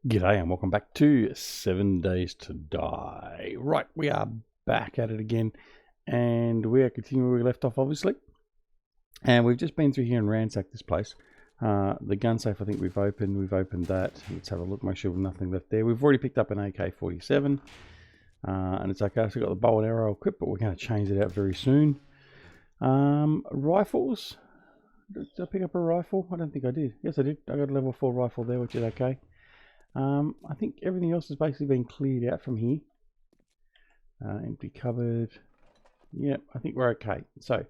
G'day and welcome back to 7 Days to Die. Right, we are back at it again and we are continuing where we left off, obviously. And we've just been through here and ransacked this place. The gun safe I think we've opened that. Let's have a look, make sure there's nothing left there. We've already picked up an AK-47 and it's okay, so we've got the bow and arrow equipped, but we're going to change it out very soon. Rifles. Did I pick up a rifle? I don't think I did. Yes I did. I got a level 4 rifle there, which is okay. I think everything else has basically been cleared out from here. Empty cupboard. Yep, I think we're okay. So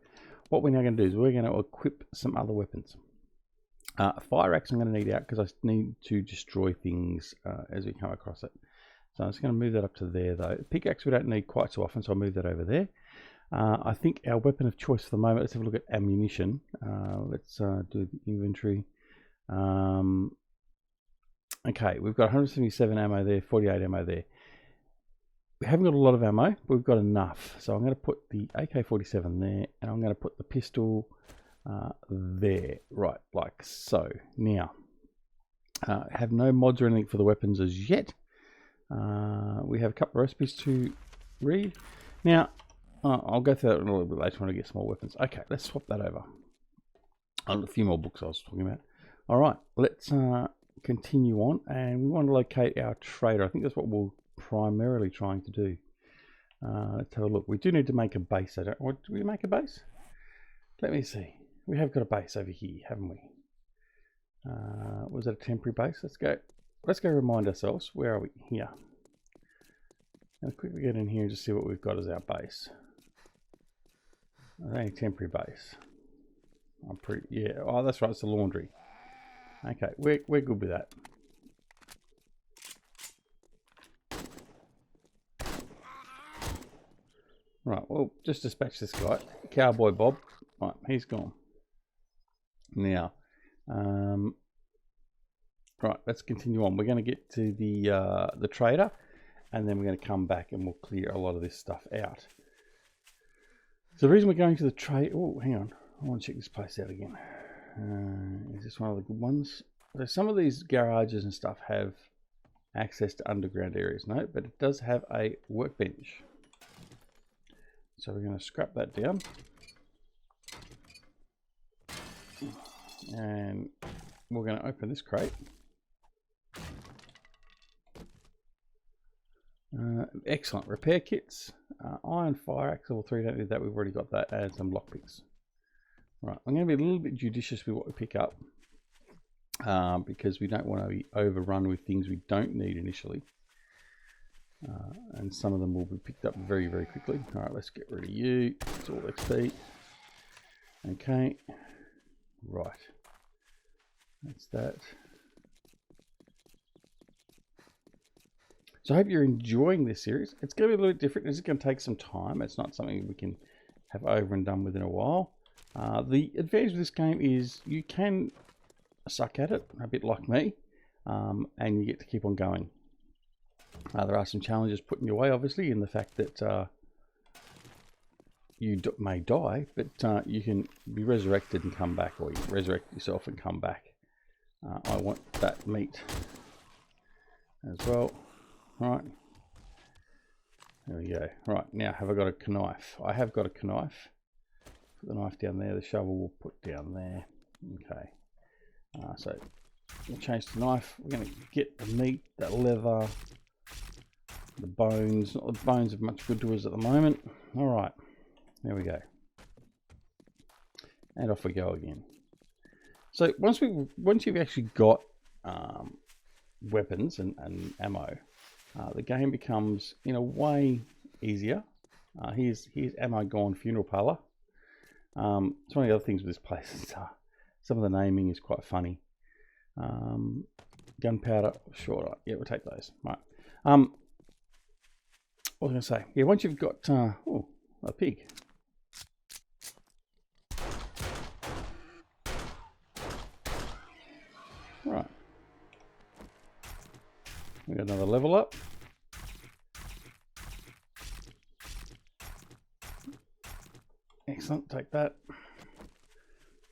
what we're now going to do is we're going to equip some other weapons. Fire axe I'm going to need out because I need to destroy things as we come across it. So I'm just going to move that up to there though. Pickaxe we don't need quite so often, so I'll move that over there. I think our weapon of choice for the moment, let's have a look at ammunition. Let's do the inventory. Okay, we've got 177 ammo there, 48 ammo there. We haven't got a lot of ammo, but we've got enough. So I'm going to put the AK-47 there, and I'm going to put the pistol there, right, like so. Now, have no mods or anything for the weapons as yet. We have a couple of recipes to read. Now, I'll go through that a little bit later when I get some more weapons. Okay, let's swap that over. A few more books I was talking about. All right, let's continue on, and we want to locate our trader. I think that's what we're primarily trying to do. Let's have a look. We do need to make a base. Do we make a base? Let me see. We have got a base over here, haven't we? Was it a temporary base? Let's go remind ourselves. Where are we? Here. Let's quickly get in here and just see what we've got as our base. Only temporary base. Yeah. Oh, that's right. It's the laundry. Okay, we're good with that. Right, well, just dispatch this guy, Cowboy Bob. Right, he's gone. Now, right, let's continue on. We're going to get to the trader, and then we're going to come back and we'll clear a lot of this stuff out. So the reason we're going to the trade. Oh, hang on, I want to check this place out again. Is this one of the good ones? So some of these garages and stuff have access to underground areas, no, but it does have a workbench. So we're going to scrap that down. And we're going to open this crate. Excellent. Repair kits. Iron fire axe level 3, don't need that, we've already got that, and some lockpicks. Right, I'm going to be a little bit judicious with what we pick up because we don't want to be overrun with things we don't need initially. And some of them will be picked up very, very quickly. All right, let's get rid of you. It's all XP. Okay. Right. That's that. So I hope you're enjoying this series. It's going to be a little bit different. This is going to take some time. It's not something we can have over and done within a while. The advantage of this game is you can suck at it, a bit like me, and you get to keep on going. There are some challenges put in your way, obviously, in the fact that you may die, but you can be resurrected and come back, or you resurrect yourself and come back. I want that meat as well. Right. There we go. Right, now have I got a knife? I have got a knife. Put the knife down there, the shovel we'll put down there. Okay. So we'll change the knife. We're going to get the meat, the leather, the bones. Not the bones are much good to us at the moment. All right. There we go. And off we go again. So once you've actually got weapons and ammo, the game becomes in a way easier. Here's ammo gone, funeral parlor. It's one of the other things with this place. Some of the naming is quite funny. Gunpowder, sure, yeah, we'll take those. Right. What was I going to say? Yeah, once you've got a pig. Right. We got another level up. Excellent, take that.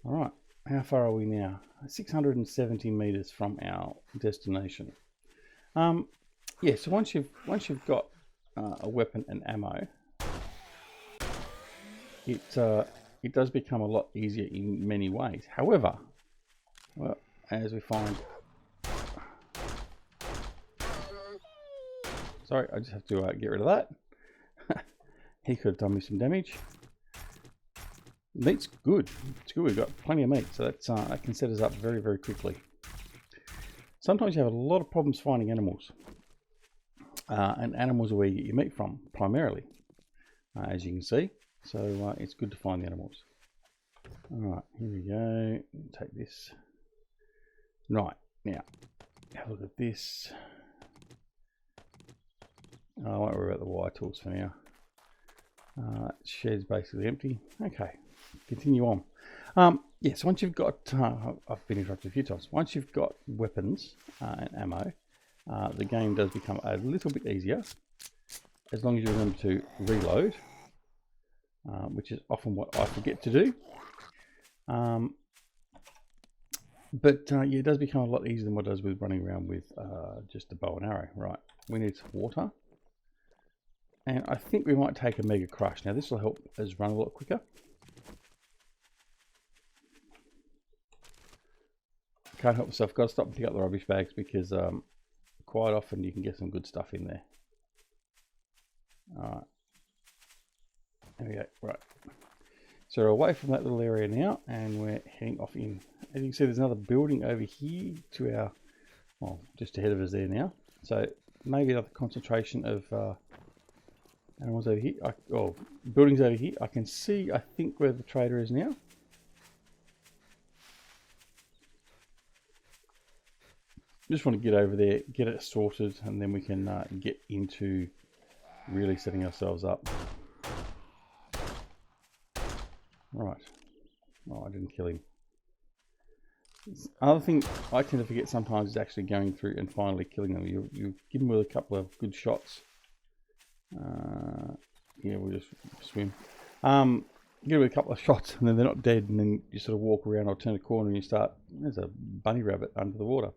All right, how far are we now? 670 meters from our destination. Yeah, so once you've got a weapon and ammo, it does become a lot easier in many ways. However, well, as we find, sorry, I just have to get rid of that. He could have done me some damage. Meat's good. It's good. We've got plenty of meat, so that can set us up very, very quickly. Sometimes you have a lot of problems finding animals, and animals are where you get your meat from primarily, as you can see. So it's good to find the animals. All right, here we go. Take this. Right, now have a look at this. I won't worry about the wire tools for now. Shed's basically empty. Okay, continue on. Yes, once you've got, I've been interrupted a few times. Once you've got weapons and ammo, the game does become a little bit easier, as long as you remember to reload, which is often what I forget to do. But yeah, it does become a lot easier than what it does with running around with just a bow and arrow. Right, we need some water. And I think we might take a Mega Crush. Now this will help us run a lot quicker. Can't help myself, got to stop and pick up the rubbish bags because quite often you can get some good stuff in there. Alright. There we go, right. So we're away from that little area now and we're heading off in. As you can see, there's another building over here to our, well, just ahead of us there now. So maybe another concentration of animals over here. Buildings over here. I can see, I think, where the trader is now. Just want to get over there, get it sorted, and then we can get into really setting ourselves up. Right. Oh, I didn't kill him. Other thing I tend to forget sometimes is actually going through and finally killing them. You give them with a couple of good shots. Yeah, we'll just swim. Give it a couple of shots and then they're not dead, and then you sort of walk around or turn a corner and you start, there's a bunny rabbit under the water.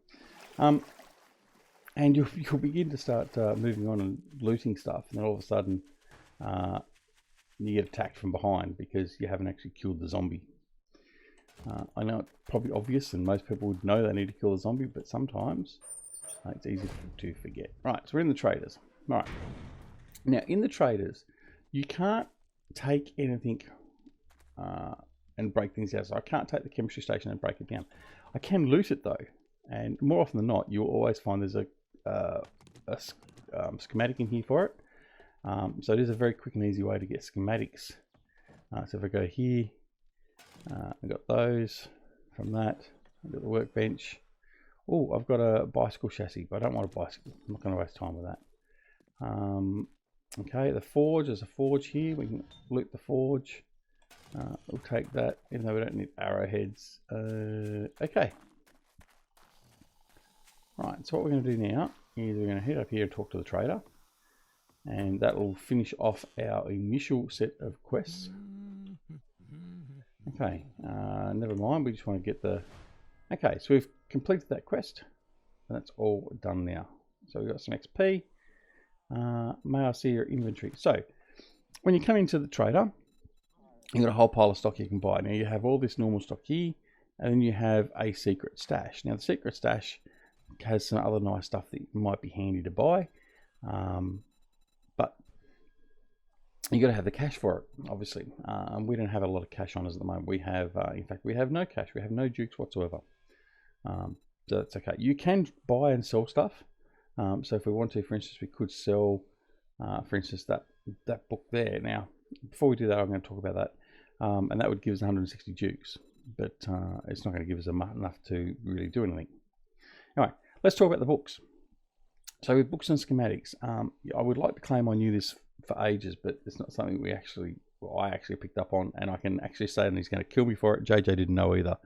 And you'll begin to start moving on and looting stuff, and then all of a sudden you get attacked from behind because you haven't actually killed the zombie. I know it's probably obvious and most people would know they need to kill the zombie, but sometimes it's easy to forget. Right, so we're in the traders. Right. Now, in the traders, you can't take anything and break things out. So I can't take the chemistry station and break it down. I can loot it though, and more often than not, you'll always find there's a schematic in here for it. So it is a very quick and easy way to get schematics. So if I go here, I've got those from that. I've got the workbench. Oh, I've got a bicycle chassis, but I don't want a bicycle. I'm not going to waste time with that. Okay, the forge, there's a forge here. We can loot the forge. We'll take that, even though we don't need arrowheads. Okay. Right, so what we're going to do now is we're going to head up here and talk to the trader. And that will finish off our initial set of quests. Okay, never mind, we just want to get the... Okay, so we've completed that quest. And that's all done now. So we've got some XP. May I see your inventory? So, when you come into the trader, you've got a whole pile of stock you can buy. Now you have all this normal stock here, and then you have a secret stash. Now the secret stash has some other nice stuff that might be handy to buy, but you got to have the cash for it, obviously. We don't have a lot of cash on us at the moment. We have, in fact, we have no cash. We have no jukes whatsoever. So that's okay. You can buy and sell stuff. So if we want to, for instance, we could sell, for instance, that book there. Now, before we do that, I'm going to talk about that. And that would give us 160 dukes, but it's not going to give us enough to really do anything. Anyway, let's talk about the books. So with books and schematics, I would like to claim I knew this for ages, but it's not something I actually picked up on, and I can actually say that he's going to kill me for it. JJ didn't know either.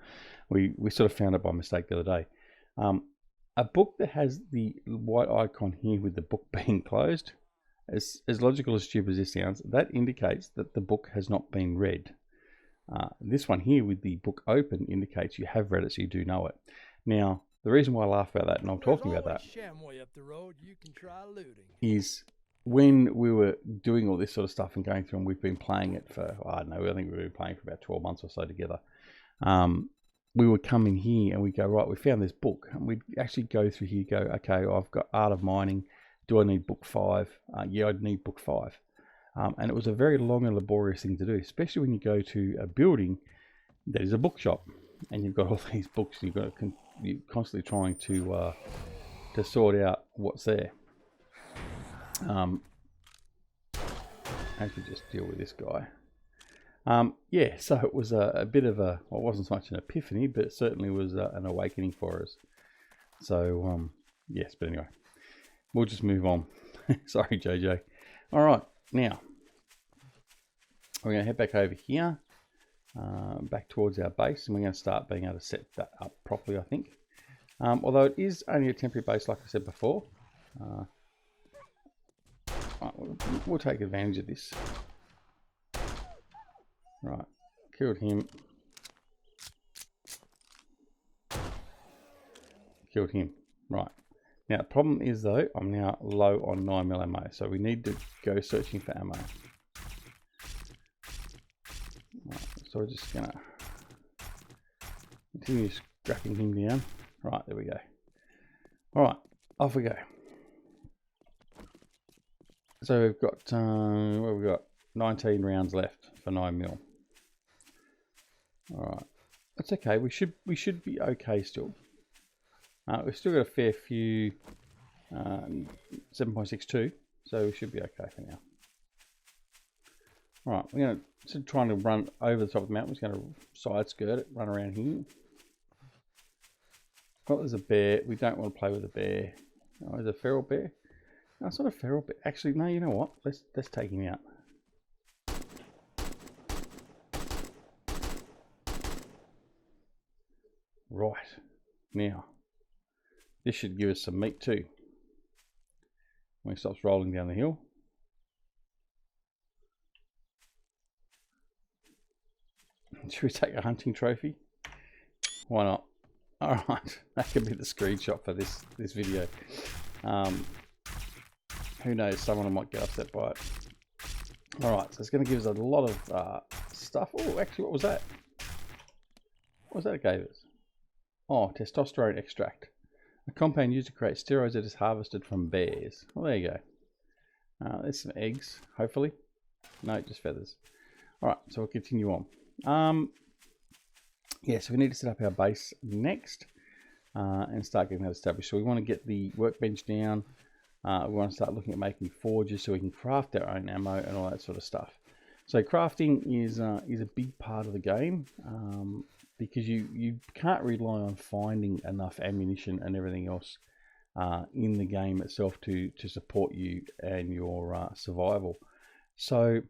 We sort of found it by mistake the other day. A book that has the white icon here with the book being closed, as logical as stupid as this sounds, that indicates that the book has not been read. This one here with the book open indicates you have read it, so you do know it. Now, The reason why I laugh about that, and I'm talking about that, up the road. You can try looting. is when we were doing all this sort of stuff and going through, and we've been playing it for, I don't know, I think we've been playing for about 12 months or so together. We would come in here and we go, right, we found this book, and we'd actually go through here, go, okay, I've got Art of Mining. Do I need book 5? Yeah, I'd need book 5. And it was a very long and laborious thing to do, especially when you go to a building that is a bookshop and you've got all these books. You've got to, you're constantly trying to sort out what's there. As we just deal with this guy. Yeah, so it was a bit of a, well, it wasn't so much an epiphany, but it certainly was an awakening for us. So, yes, but anyway, we'll just move on. Sorry, JJ. All right, now, we're going to head back over here, back towards our base, and we're going to start being able to set that up properly, I think. Although it is only a temporary base, like I said before. We'll take advantage of this. Right, killed him. Killed him. Right. Now, the problem is, though, I'm now low on 9mm ammo, so we need to go searching for ammo. Right, so we're just going to continue scrapping him down. Right, there we go. All right, off we go. So we've got, what have we got? 19 rounds left for 9mm. All right, that's okay. We should be okay still. We've still got a fair few 7.62, so we should be okay for now. All right, we're going to trying to run over the top of the mountain. We're just going to side skirt it, run around here. Oh, there's a bear. We don't want to play with a bear. Oh, there's a feral bear. No, it's not a feral bear. Actually, no. You know what? Let's take him out. Right, now, this should give us some meat too. When he stops rolling down the hill. Should we take a hunting trophy? Why not? Alright, that could be the screenshot for this video. Who knows, someone might get upset by it. Alright, so it's going to give us a lot of stuff. Oh, actually, what was that? What was that it gave us? Oh, testosterone extract. A compound used to create steroids that is harvested from bears. Well, there you go. There's some eggs, hopefully. No, just feathers. Alright, so we'll continue on. Yeah, so we need to set up our base next and start getting that established. So we want to get the workbench down. We want to start looking at making forges so we can craft our own ammo and all that sort of stuff. So crafting is a big part of the game. Because you can't rely on finding enough ammunition and everything else in the game itself to support you and your survival. So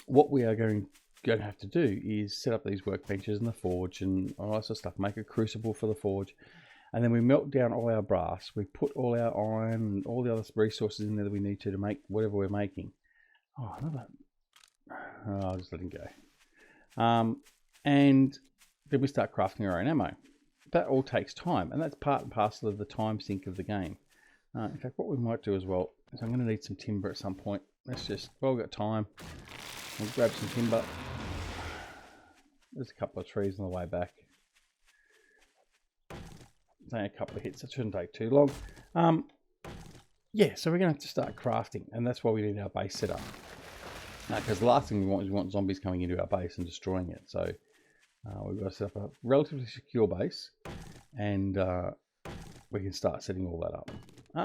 what we are going to have to do is set up these workbenches and the forge and all that sort of stuff. Make a crucible for the forge, and then we melt down all our brass. We put all our iron and all the other resources in there that we need to make whatever we're making. Oh, another. Oh, I'll just let him go. And then we start crafting our own ammo. That all takes time, and that's part and parcel of the time sink of the game. In fact, what we might do as well is I'm going to need some timber at some point. Let's just, well, we've got time. We'll grab some timber. There's a couple of trees on the way back. It's only a couple of hits. It shouldn't take too long. Yeah, so we're going to have to start crafting, and that's why we need our base set up. Because the last thing we want zombies coming into our base and destroying it. So we've got to set up a relatively secure base, and we can start setting all that up.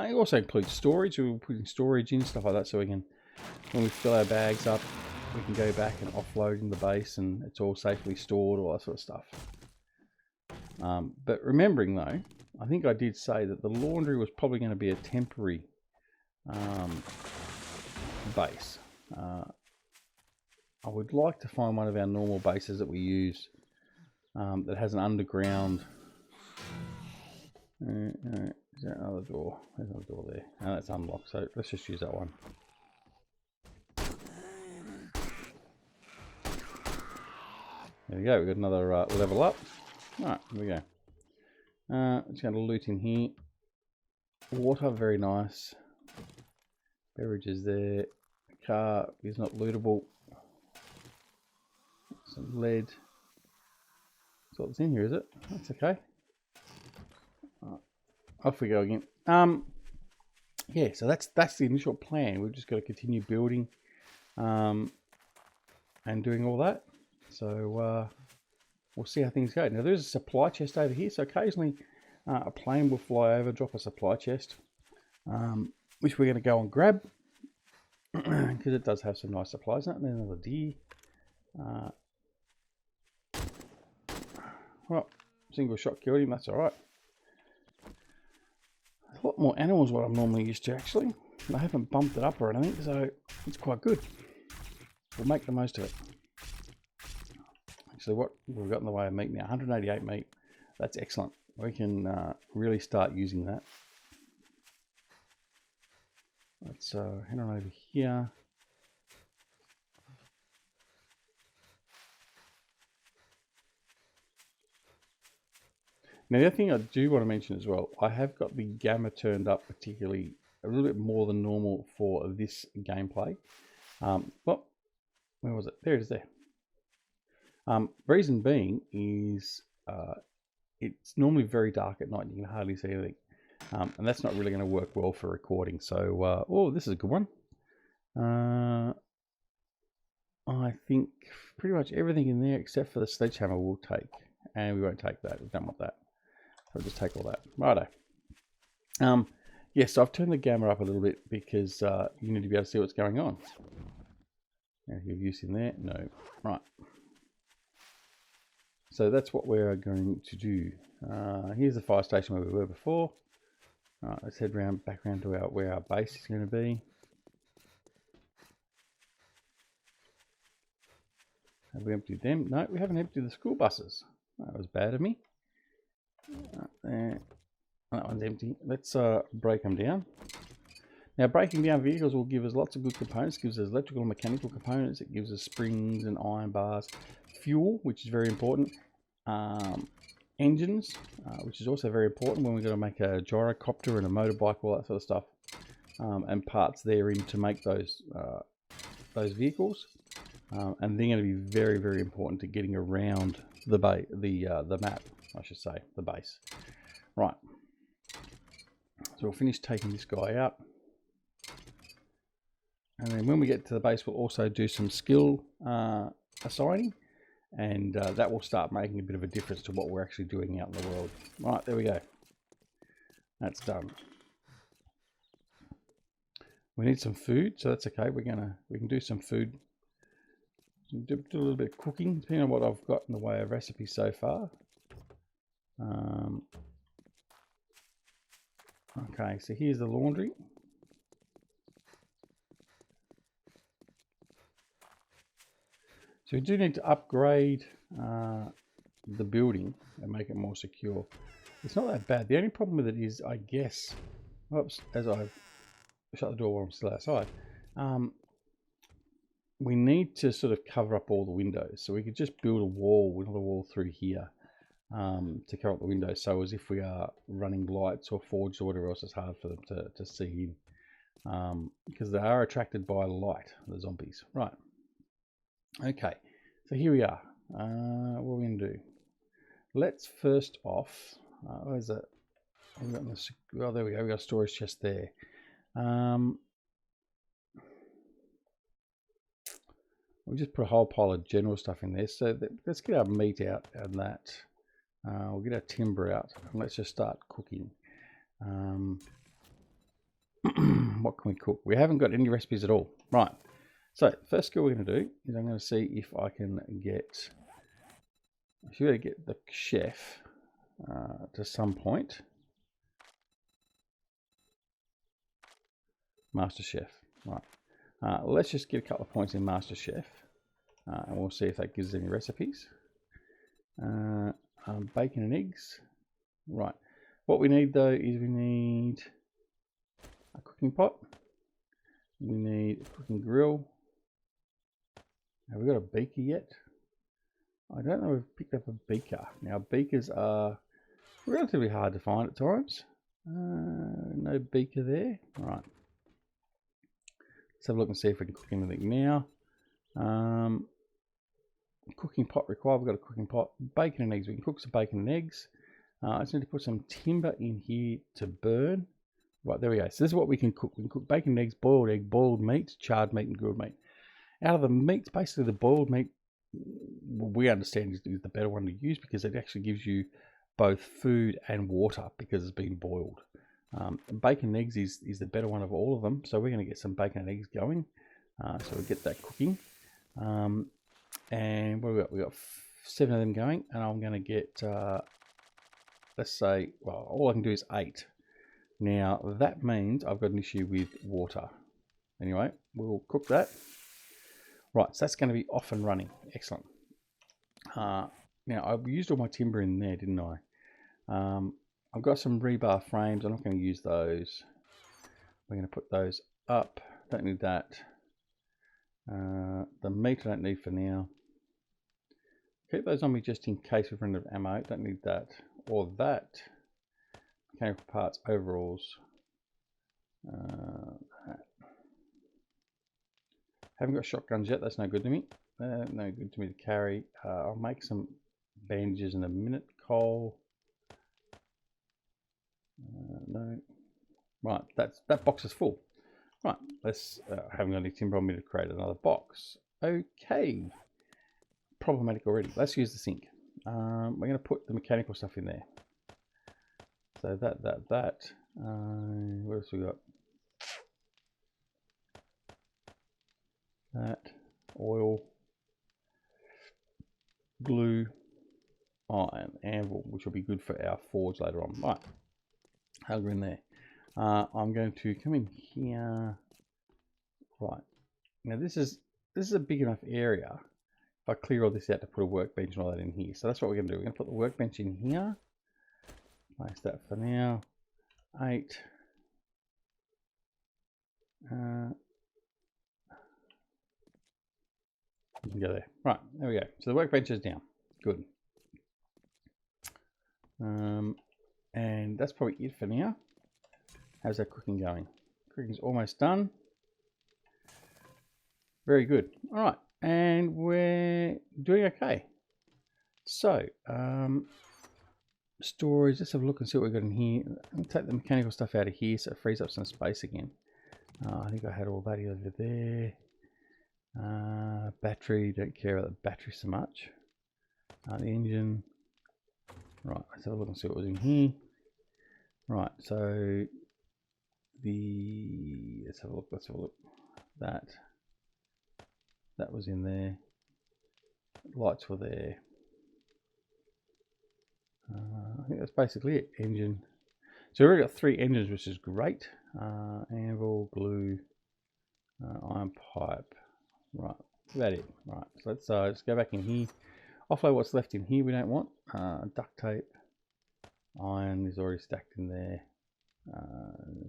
It also includes storage. We're putting storage in, stuff like that, so we can, when we fill our bags up, we can go back and offload in the base, and it's all safely stored, all that sort of stuff. But remembering though, I think I did say that the laundry was probably going to be a temporary base. I would like to find one of our normal bases that we use that has an underground. Is there another door? There's another door there. And that's unlocked, so let's just use that one. There we go, we've got another level up. Alright, here we go. Just going to loot in here. Water, very nice. Beverages there. Car is not lootable. Some lead. That's what's in here, is it? That's okay. Off we go again. Yeah, so that's the initial plan. We've just got to continue building and doing all that. So we'll see how things go. Now there's a supply chest over here, so occasionally a plane will fly over, drop a supply chest, which we're going to go and grab because it does have some nice supplies in it. And then another deer. Well, single shot killed him, that's alright. A lot more animals what I'm normally used to actually. I haven't bumped it up or anything, so it's quite good. We'll make the most of it. Actually, what we've got in the way of meat now, 188 meat. That's excellent. We can really start using that. Let's head on over here. Now the other thing I do want to mention as well, I have got the gamma turned up particularly a little bit more than normal for this gameplay. Well, where was it? There it is there. Reason being is it's normally very dark at night and you can hardly see anything. And that's not really going to work well for recording. So, oh, this is a good one. I think pretty much everything in there except for the sledgehammer we'll take. And we won't take that. We don't want that. I'll just take all that. Righto. Yes, so I've turned the gamma up a little bit because you need to be able to see what's going on. Now, you're using there? No. Right. So that's what we're going to do. Here's the fire station where we were before. Alright, let's head back around to where our base is going to be. Have we emptied them? No, we haven't emptied the school buses. That was bad of me. There. That one's empty. Let's break them down. Now, breaking down vehicles will give us lots of good components. It gives us electrical and mechanical components. It gives us springs and iron bars. Fuel, which is very important. Engines, which is also very important when we're going to make a gyrocopter and a motorbike, all that sort of stuff. And parts therein to make those vehicles. And they're going to be very, very important to getting around the map, I should say, the base. Right. So we'll finish taking this guy out. And then when we get to the base, we'll also do some skill assigning. And that will start making a bit of a difference to what we're actually doing out in the world. Right, there we go. That's done. We need some food, so that's okay. We can do some food. Do a little bit of cooking, depending on what I've got in the way of recipes so far. Okay, so here's the laundry. So we do need to upgrade the building and make it more secure. It's not that bad. The only problem with it is, I guess, oops, as I've shut the door while I'm still outside, we need to sort of cover up all the windows. So we could just build a wall, another wall through here to cover up the windows. So as if we are running lights or forged or whatever else, it's hard for them to see in. Because they are attracted by light, the zombies. Right. Okay, so here we are. What are we going to do? Let's first off, where's that? Oh, there we go. We got a storage chest there. We'll just put a whole pile of general stuff in there. So let's get our meat out and that. We'll get our timber out and let's just start cooking. What can we cook? We haven't got any recipes at all. Right. So first skill we're going to do is I'm going to see if I can get, I should be able to get the chef to some point. Master Chef. Right. Let's just get a couple of points in Master Chef and we'll see if that gives us any recipes. Bacon and eggs. Right. What we need though is we need a cooking pot. We need a cooking grill. Have we got a beaker yet? I don't know if we've picked up a beaker. Now beakers are relatively hard to find at times. No beaker there. All right. Let's have a look and see if we can cook anything now. Cooking pot required. We've got a cooking pot. Bacon and eggs. We can cook some bacon and eggs. I just need to put some timber in here to burn. Right, there we go. So this is what we can cook. We can cook bacon and eggs, boiled egg, boiled meat, charred meat, and grilled meat. Out of the meats, basically the boiled meat, we understand is the better one to use because it actually gives you both food and water because it's been boiled. Bacon and eggs is the better one of all of them. So we're going to get some bacon and eggs going. So we'll get that cooking. And what have we got? We've got 7 of them going. And I'm going to get, let's say, well, all I can do is 8. Now, that means I've got an issue with water. Anyway, we'll cook that. Right, so that's going to be off and running. Excellent. Now, I've used all my timber in there, didn't I? I've got some rebar frames. I'm not going to use those. We're going to put those up. Don't need that. The meat I don't need for now. Keep those on me just in case we've run out of ammo. Don't need that or that. Mechanical parts, overalls. Haven't got shotguns yet. That's no good to me. No good to me to carry. I'll make some bandages in a minute. Coal. No. Right, that box is full. Right, let's. I haven't got any timber on me to create another box. Okay. Problematic already. Let's use the sink. We're going to put the mechanical stuff in there. So that. What else we got? That. Oil. Glue. Iron. Anvil, which will be good for our forge later on. Right. I'll go in there. I'm going to come in here. Right. Now this is a big enough area. If I clear all this out to put a workbench and all that in here. So that's what we're going to do. We're going to put the workbench in here. Place that for now. 8. You can go there. Right, there we go. So the workbench is down. Good. And that's probably it for now. How's that cooking going? Cooking's almost done. Very good. All right, and we're doing okay. So, storage. Let's have a look and see what we've got in here. I'll take the mechanical stuff out of here so it frees up some space again. I think I had all that over there. Battery. Don't care about the battery so much. The engine. Right, let's have a look and see what was in here. Right, so let's have a look. That was in there. Lights were there. I think that's basically it. Engine. So we've already got 3 engines, which is great. Anvil, glue, iron pipe. Right, that's about it. Right, so let's go back in here. Offload what's left in here we don't want. Duct tape. Iron is already stacked in there.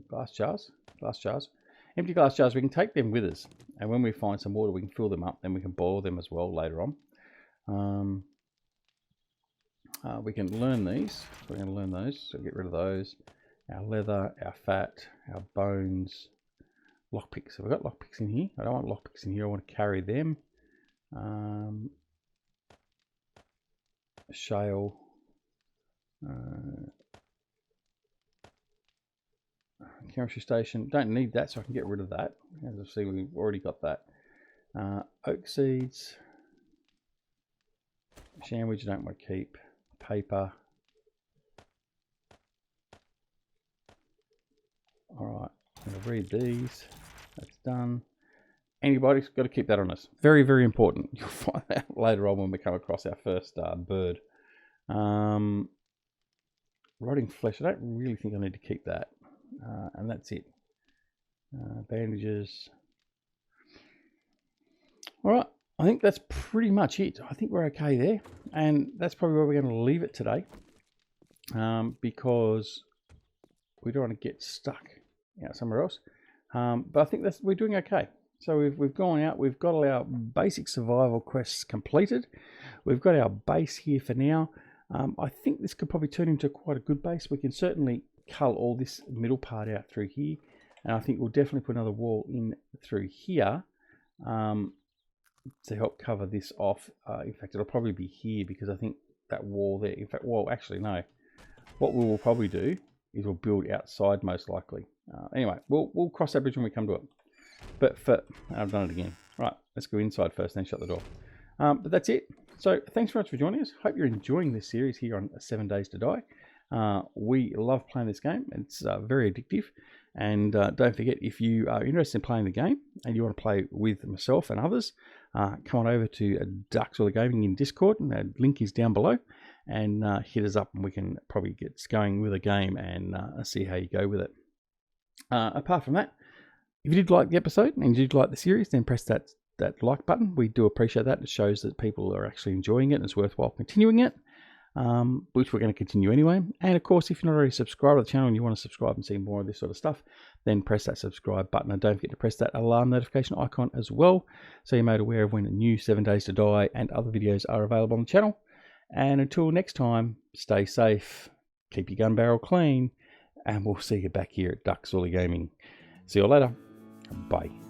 Glass jars. Empty glass jars, we can take them with us. And when we find some water, we can fill them up. Then we can boil them as well later on. We can learn these. We're going to learn those. So get rid of those. Our leather, our fat, our bones. Lockpicks. So we've got lockpicks in here. I don't want lockpicks in here. I want to carry them. Shale. Chemistry station. Don't need that, so I can get rid of that. As you see, we've already got that. Oak seeds. Sandwich, I don't want to keep. Paper. Alright, I'm going to read these. That's done. Antibiotics, got to keep that on us. Very, very important. You'll find out later on when we come across our first bird. Rotting flesh, I don't really think I need to keep that. And that's it. Bandages. Alright, I think that's pretty much it. I think we're okay there. And that's probably where we're going to leave it today. Because we don't want to get stuck somewhere else. But I think we're doing okay. So we've gone out, we've got all our basic survival quests completed. We've got our base here for now. I think this could probably turn into quite a good base. We can certainly cull all this middle part out through here, and I think we'll definitely put another wall in through here to help cover this off. In fact, it'll probably be here because I think that wall there, in fact, well, actually no, what we will probably do is we'll build outside most likely. Anyway, we'll cross that bridge when we come to it. But I've done it again. Right, let's go inside first, then shut the door. But that's it. So thanks very much for joining us. Hope you're enjoying this series here on 7 Days to Die. We love playing this game. It's very addictive. And don't forget, if you are interested in playing the game and you want to play with myself and others, come on over to Ducks All Gaming in Discord. And the link is down below. And hit us up and we can probably get going with a game and see how you go with it. Apart from that, if you did like the episode and you did like the series, then press that like button. We do appreciate that. It shows that people are actually enjoying it and it's worthwhile continuing it, which we're going to continue anyway. And of course, if you're not already subscribed to the channel and you want to subscribe and see more of this sort of stuff, then press that subscribe button. And don't forget to press that alarm notification icon as well, so you're made aware of when a new 7 Days to Die and other videos are available on the channel. And until next time, stay safe, keep your gun barrel clean, and we'll see you back here at Ducks All Gaming. See you later. Bye.